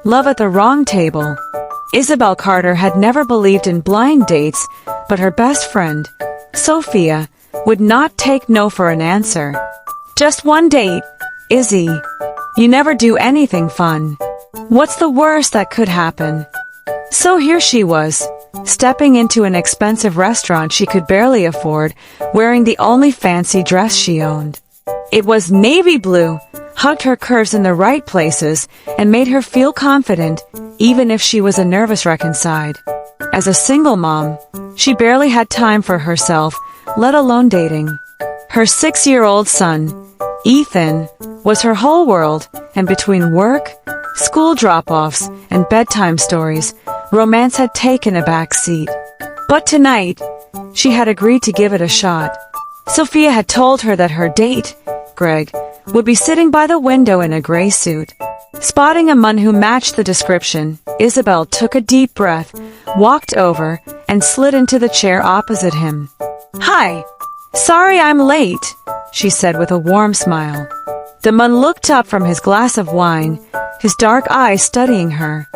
Love at the wrong table. Isabel Carter had never believed in blind dates, but her best friend, Sophia, would not take no for an answer. Just one date, Izzy. You never do anything fun. What's the worst that could happen? So here she was, stepping into an expensive restaurant she could barely afford, wearing the only fancy dress she owned. It was navy blue, hugged her curves in the right places, and made her feel confident, even if she was a nervous wreck inside. As a single mom, she barely had time for herself, let alone dating. Her 6-year-old son, Ethan, was her whole world, and between work, school drop-offs, and bedtime stories, romance had taken a back seat. But tonight, she had agreed to give it a shot. Sophia had told her that her date, Greg, would be sitting by the window in a gray suit. Spotting a man who matched the description, Isabel took a deep breath, walked over, and slid into the chair opposite him. "Hi. Sorry I'm late," she said with a warm smile. The man looked up from his glass of wine, his dark eyes studying her.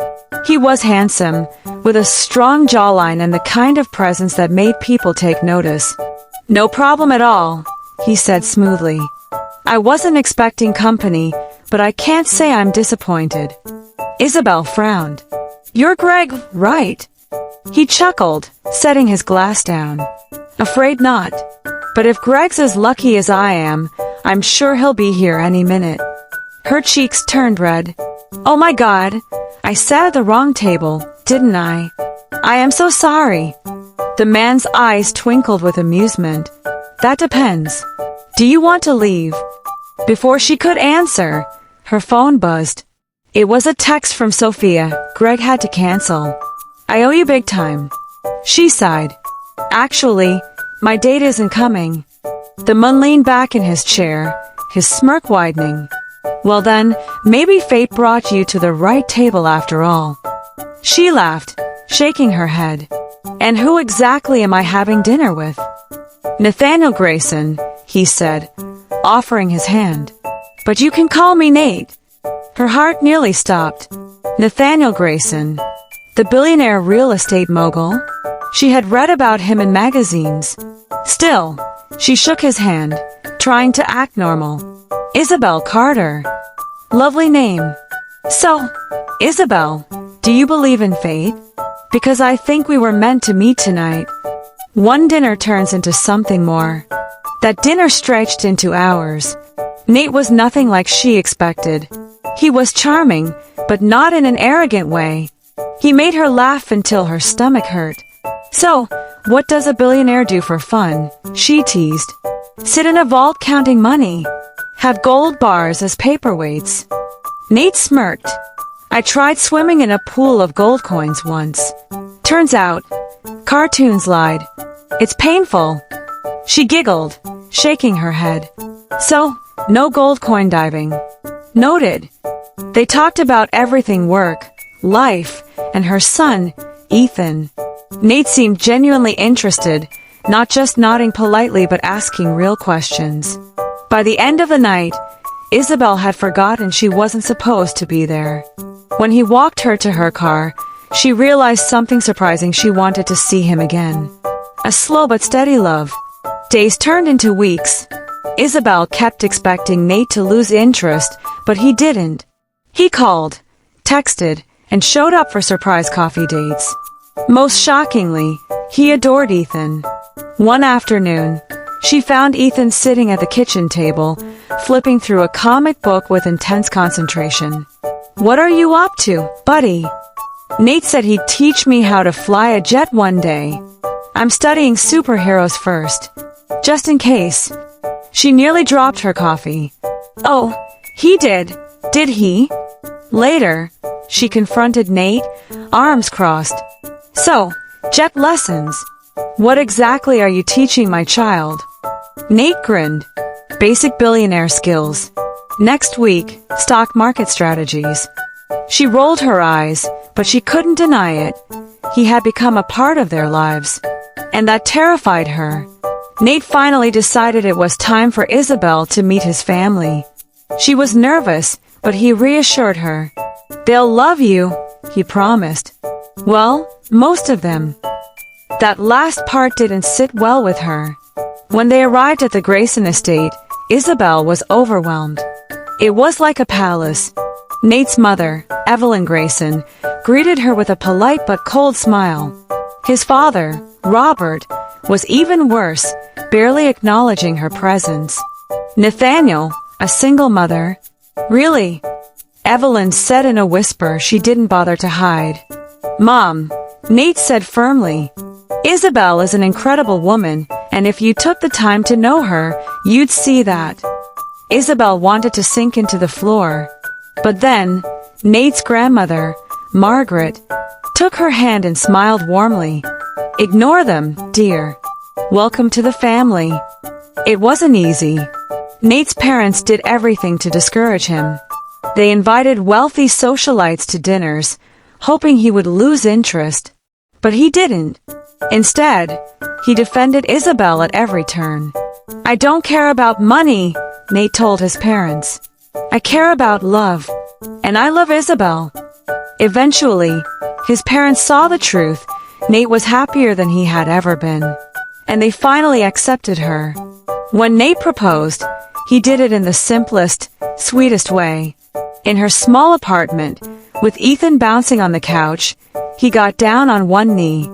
He was handsome, with a strong jawline and the kind of presence that made people take notice. "No problem at all," he said smoothly. "I wasn't expecting company, but I can't say I'm disappointed." Isabel frowned. "You're Greg, right?" He chuckled, setting his glass down. "Afraid not. But if Greg's as lucky as I am, I'm sure he'll be here any minute." Her cheeks turned red. "Oh my God, I sat at the wrong table, didn't I? I am so sorry." The man's eyes twinkled with amusement. "That depends. Do you want to leave?" Before she could answer, her phone buzzed. It was a text from Sophia. Greg had to cancel. "I owe you big time." She sighed. "Actually, my date isn't coming." The man leaned back in his chair, his smirk widening. "Well then, maybe fate brought you to the right table after all." She laughed, shaking her head. "And who exactly am I having dinner with?" "Nathaniel Grayson," he said, offering his hand. "But you can call me Nate." Her heart nearly stopped. Nathaniel Grayson, the billionaire real estate mogul? She had read about him in magazines. Still, she shook his hand, trying to act normal. Isabel Carter. Lovely name. "So, Isabel, do you believe in fate? Because I think we were meant to meet tonight." One dinner turns into something more. That dinner stretched into hours. Nate was nothing like she expected. He was charming, but not in an arrogant way. He made her laugh until her stomach hurt. "So, what does a billionaire do for fun?" she teased. "Sit in a vault counting money. Have gold bars as paperweights." Nate smirked. "I tried swimming in a pool of gold coins once. Turns out, cartoons lied. It's painful." She giggled, shaking her head. "So, no gold coin diving." "Noted." They talked about everything: work, life, and her son, Ethan. Nate seemed genuinely interested, not just nodding politely but asking real questions. By the end of the night, Isabel had forgotten she wasn't supposed to be there. When he walked her to her car, she realized something surprising: she wanted to see him again. A slow but steady love. Days turned into weeks. Isabel kept expecting Nate to lose interest, but he didn't. He called, texted, and showed up for surprise coffee dates. Most shockingly, he adored Ethan. One afternoon, she found Ethan sitting at the kitchen table, flipping through a comic book with intense concentration. "What are you up to, buddy?" "Nate said he'd teach me how to fly a jet one day. I'm studying superheroes first. Just in case." She nearly dropped her coffee. "Oh, he did he?" Later, she confronted Nate, arms crossed. "So, jet lessons. What exactly are you teaching my child?" Nate grinned. "Basic billionaire skills. Next week, stock market strategies." She rolled her eyes, but she couldn't deny it. He had become a part of their lives. And that terrified her. Nate finally decided it was time for Isabel to meet his family. She was nervous, but he reassured her. They'll love you, he promised. Well, most of them. That last part didn't sit well with her. When they arrived at the Grayson estate, Isabel was overwhelmed. It was like a palace. Nate's mother, Evelyn Grayson, greeted her with a polite but cold smile. His father, Robert, was even worse, barely acknowledging her presence. Nathaniel, a single mother. Really? Evelyn said in a whisper she didn't bother to hide. Mom, Nate said firmly. Isabel is an incredible woman, and if you took the time to know her, you'd see that. Isabel wanted to sink into the floor. But then, Nate's grandmother, Margaret, took her hand and smiled warmly. Ignore them, dear. Welcome to the family. It wasn't easy. Nate's parents did everything to discourage him. They invited wealthy socialites to dinners, hoping he would lose interest. But he didn't. Instead, he defended Isabel at every turn. I don't care about money, Nate told his parents. I care about love. And I love Isabel. Eventually, his parents saw the truth. Nate was happier than he had ever been. And they finally accepted her. When Nate proposed, he did it in the simplest, sweetest way. In her small apartment, with Ethan bouncing on the couch, he got down on one knee.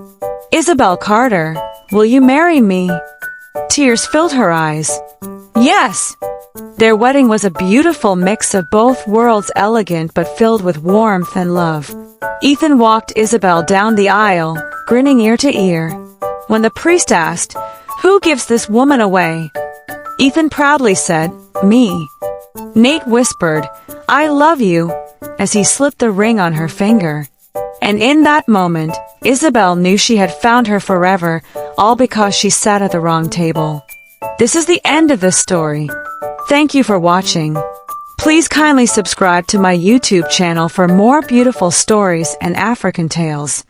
Isabel Carter, will you marry me? Tears filled her eyes. Yes! Their wedding was a beautiful mix of both worlds, elegant but filled with warmth and love. Ethan walked Isabel down the aisle, grinning ear to ear. When the priest asked, "Who gives this woman away?" Ethan proudly said, "Me." Nate whispered, "I love you," as he slipped the ring on her finger. And in that moment, Isabel knew she had found her forever, all because she sat at the wrong table. This is the end of this story. Thank you for watching. Please kindly subscribe to my YouTube channel for more beautiful stories and African tales.